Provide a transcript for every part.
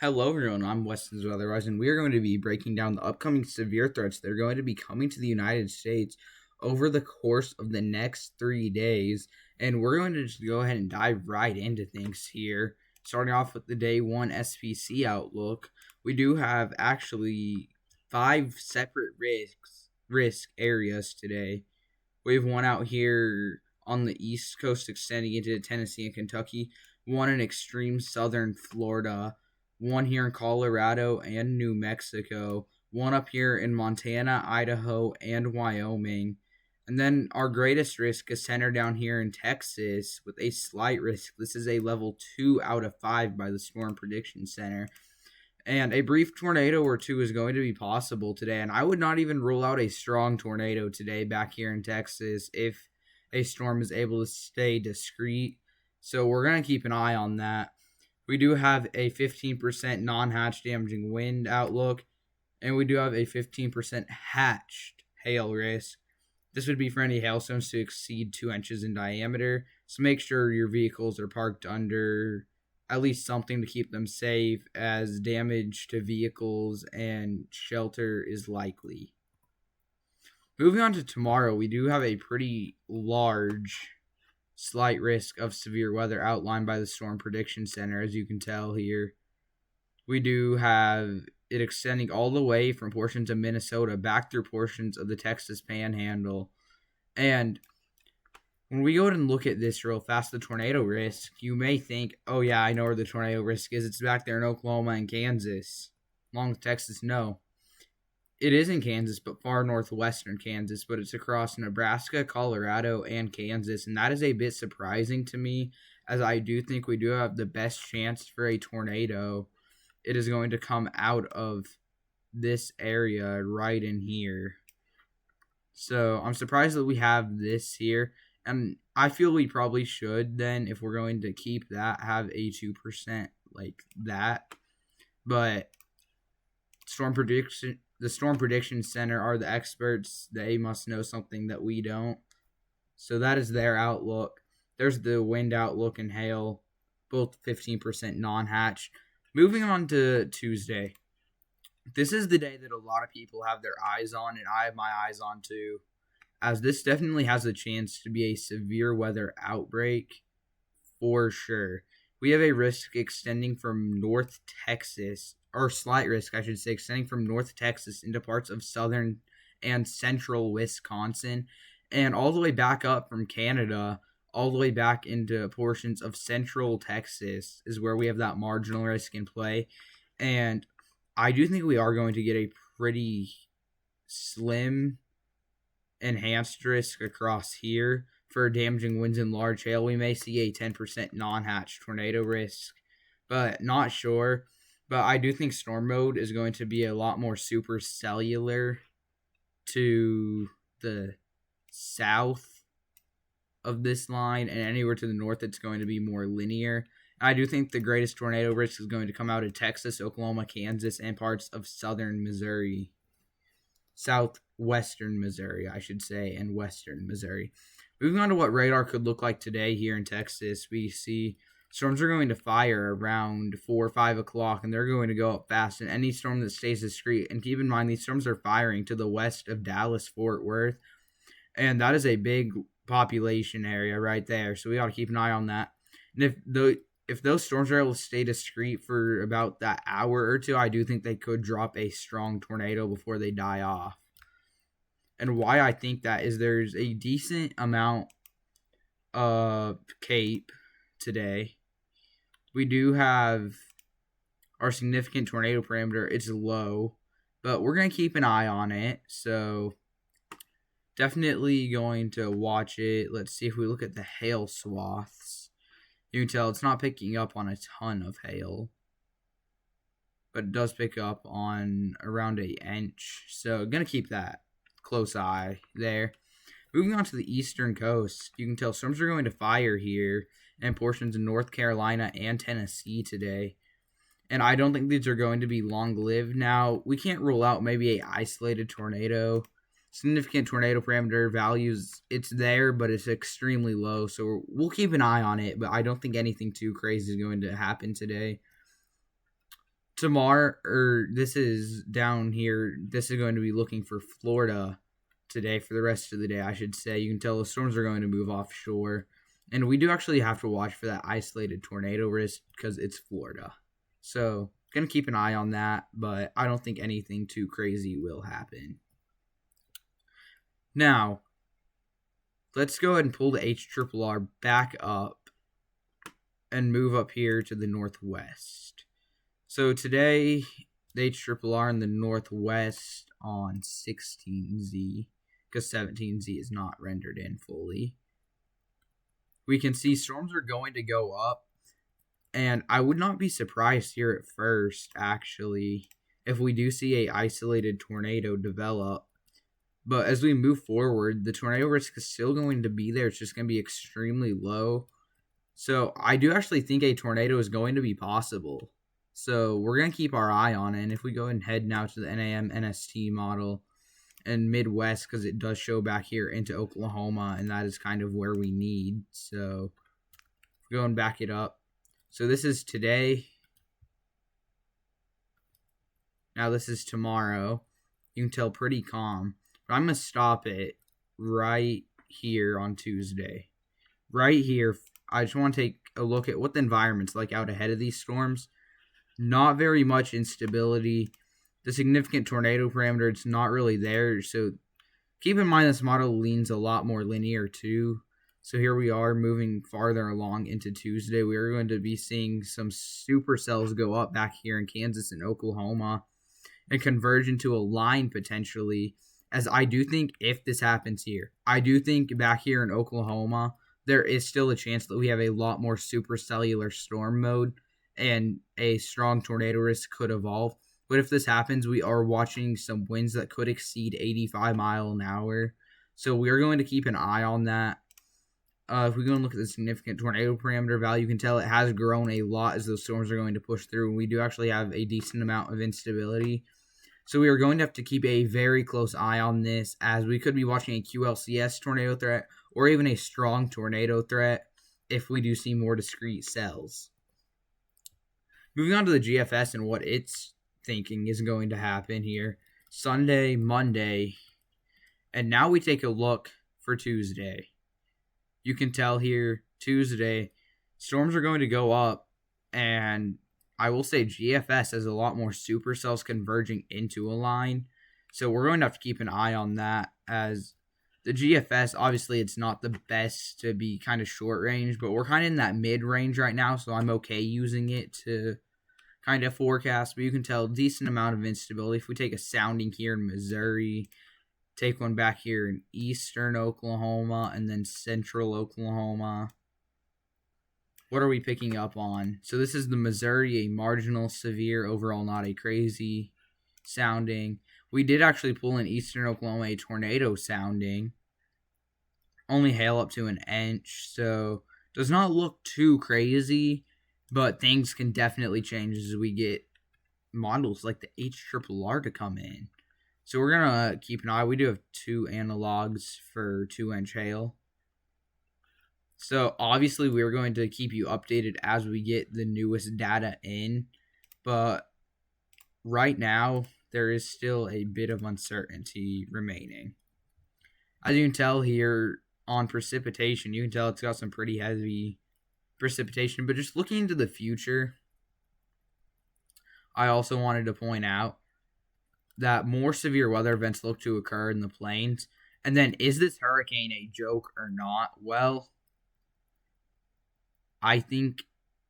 Hello, everyone. I'm Weston's Weatherwise, and we are going to be breaking down the upcoming severe threats that are going to be coming to the United States over the course of the next 3 days. And we're going to just go ahead and dive right into things here. Starting off with the day one SPC outlook, we do have actually five separate risk areas today. We have one out here on the East Coast extending into Tennessee and Kentucky, one in extreme southern Florida, one here in Colorado and New Mexico, one up here in Montana, Idaho, and Wyoming. And then our greatest risk is centered down here in Texas with a slight risk. This is a level 2 out of 5 by the Storm Prediction Center. And a brief tornado or two is going to be possible today. And I would not even rule out a strong tornado today back here in Texas if a storm is able to stay discreet. So we're going to keep an eye on that. We do have a 15% non-hatch damaging wind outlook, and we do have a 15% hatched hail risk. This would be for any hailstones to exceed 2 inches in diameter, so make sure your vehicles are parked under at least something to keep them safe, as damage to vehicles and shelter is likely. Moving on to tomorrow, we do have a pretty large slight risk of severe weather outlined by the Storm Prediction Center, as you can tell here. We do have it extending all the way from portions of Minnesota back through portions of the Texas Panhandle. And when we go ahead and look at this real fast, the tornado risk, you may think, oh yeah, I know where the tornado risk is. It's back there in Oklahoma and Kansas. Along with Texas, no. It is in Kansas, but far northwestern Kansas, but it's across Nebraska, Colorado, and Kansas, and that is a bit surprising to me, as I do think we do have the best chance for a tornado. It is going to come out of this area right in here. So I'm surprised that we have this here, and I feel we probably should then, if we're going to keep that, have a 2% like that. But the Storm Prediction Center are the experts. They must know something that we don't. So that is their outlook. There's the wind outlook and hail, both 15% non-hatch. Moving on to Tuesday. This is the day that a lot of people have their eyes on, and I have my eyes on too, as this definitely has a chance to be a severe weather outbreak for sure. We have a risk extending from North Texas, or slight risk, I should say, extending from North Texas into parts of southern and central Wisconsin, and all the way back up from Canada, all the way back into portions of central Texas is where we have that marginal risk in play. And I do think we are going to get a pretty slim enhanced risk across here for damaging winds and large hail. We may see a 10% non-hatch tornado risk, but not sure. But I do think storm mode is going to be a lot more supercellular to the south of this line, and anywhere to the north it's going to be more linear. I do think the greatest tornado risk is going to come out of Texas, Oklahoma, Kansas, and parts of southern Missouri. Southwestern Missouri, I should say, and western Missouri. Moving on to what radar could look like today here in Texas, we see storms are going to fire around 4 or 5 o'clock, and they're going to go up fast. And any storm that stays discreet, and keep in mind these storms are firing to the west of Dallas-Fort Worth, and that is a big population area right there. So we ought to keep an eye on that. And if those storms are able to stay discreet for about that hour or two, I do think they could drop a strong tornado before they die off. And why I think that is there's a decent amount of CAPE today. We do have our significant tornado parameter. It's low, but we're going to keep an eye on it. So definitely going to watch it. Let's see if we look at the hail swaths. You can tell it's not picking up on a ton of hail, but it does pick up on around an inch. So going to keep that close eye there. Moving on to the eastern coast, you can tell storms are going to fire here in portions of North Carolina and Tennessee today. And I don't think these are going to be long-lived. Now, we can't rule out maybe an isolated tornado. Significant tornado parameter values, it's there, but it's extremely low. So we'll keep an eye on it, but I don't think anything too crazy is going to happen today. tomorrow, or this is down here, this is going to be looking for Florida today for the rest of the day, I should say. You can tell the storms are going to move offshore. And we do actually have to watch for that isolated tornado risk because it's Florida. So, going to keep an eye on that, but I don't think anything too crazy will happen. Now, let's go ahead and pull the HRRR back up and move up here to the northwest. So today, the HRRR in the northwest on 16Z, because 17Z is not rendered in fully. We can see storms are going to go up, and I would not be surprised here at first, actually, if we do see a isolated tornado develop. But as we move forward, the tornado risk is still going to be there. It's just going to be extremely low. So I do actually think a tornado is going to be possible. So we're going to keep our eye on it. And if we go and head now to the NAM NST model and Midwest, because it does show back here into Oklahoma, and that is kind of where we need. So go and back it up. So this is today. Now this is tomorrow. You can tell pretty calm. But I'm going to stop it right here on Tuesday. Right here, I just want to take a look at what the environment's like out ahead of these storms. Not very much instability. The significant tornado parameter, it's not really there. So keep in mind this model leans a lot more linear too. So here we are moving farther along into Tuesday. We are going to be seeing some supercells go up back here in Kansas and Oklahoma and converge into a line potentially. As I do think if this happens here, I do think back here in Oklahoma, there is still a chance that we have a lot more supercellular storm mode and a strong tornado risk could evolve. But if this happens, we are watching some winds that could exceed 85 miles an hour. So we are going to keep an eye on that. If we go and look at the significant tornado parameter value, you can tell it has grown a lot as those storms are going to push through. And we do actually have a decent amount of instability. So we are going to have to keep a very close eye on this, as we could be watching a QLCS tornado threat or even a strong tornado threat if we do see more discrete cells. Moving on to the GFS and what it's thinking is going to happen here. Sunday, Monday, and now we take a look for Tuesday. You can tell here, Tuesday, storms are going to go up, and I will say GFS has a lot more supercells converging into a line. So we're going to have to keep an eye on that, as the GFS, obviously it's not the best to be kind of short range, but we're kind of in that mid range right now, so I'm okay using it to kind of forecast. But you can tell a decent amount of instability. If we take a sounding here in Missouri, take one back here in eastern Oklahoma, and then central Oklahoma. What are we picking up on? So this is the Missouri, a marginal, severe, overall not a crazy sounding. We did actually pull in eastern Oklahoma a tornado sounding. Only hail up to 1 inch, so does not look too crazy, but things can definitely change as we get models like the HRRR to come in. So we're going to keep an eye. We do have 2 analogs for 2-inch hail. So obviously we're going to keep you updated as we get the newest data in. But right now, there is still a bit of uncertainty remaining. As you can tell here on precipitation, you can tell it's got some pretty heavy precipitation. But just looking into the future, I also wanted to point out that more severe weather events look to occur in the plains. And then, is this hurricane a joke or not? Well, I think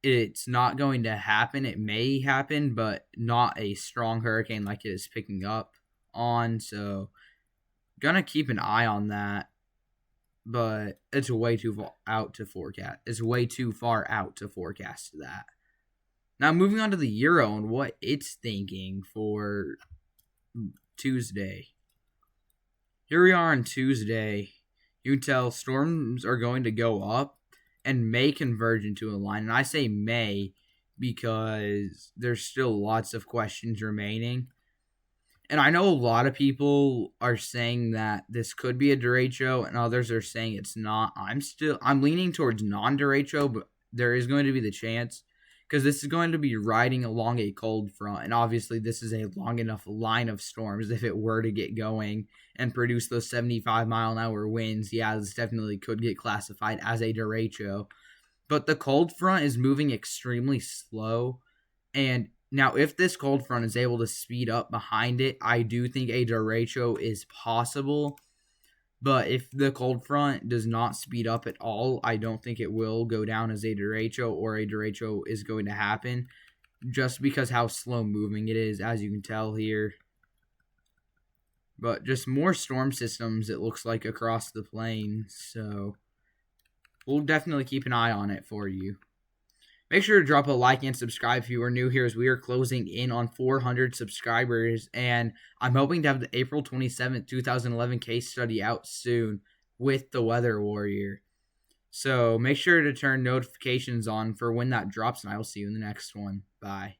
it's not going to happen. It may happen, but not a strong hurricane like it is picking up on. So, gonna keep an eye on that. But it's way too far out to forecast. It's way too far out to forecast that. Now, moving on to the Euro and what it's thinking for Tuesday. Here we are on Tuesday. You can tell storms are going to go up and may converge into a line. And I say may because there's still lots of questions remaining. And I know a lot of people are saying that this could be a derecho, and others are saying it's not. I'm leaning towards non-derecho, but there is going to be the chance, because this is going to be riding along a cold front, and obviously this is a long enough line of storms. If it were to get going and produce those 75-mile-an-hour winds, yeah, this definitely could get classified as a derecho. But the cold front is moving extremely slow, and now if this cold front is able to speed up behind it, I do think a derecho is possible. But if the cold front does not speed up at all, I don't think it will go down as a derecho, or a derecho is going to happen, just because how slow moving it is, as you can tell here. But just more storm systems, it looks like, across the plains. So we'll definitely keep an eye on it for you. Make sure to drop a like and subscribe if you are new here, as we are closing in on 400 subscribers, and I'm hoping to have the April 27th, 2011 case study out soon with the Weather Warrior. So make sure to turn notifications on for when that drops, and I will see you in the next one. Bye.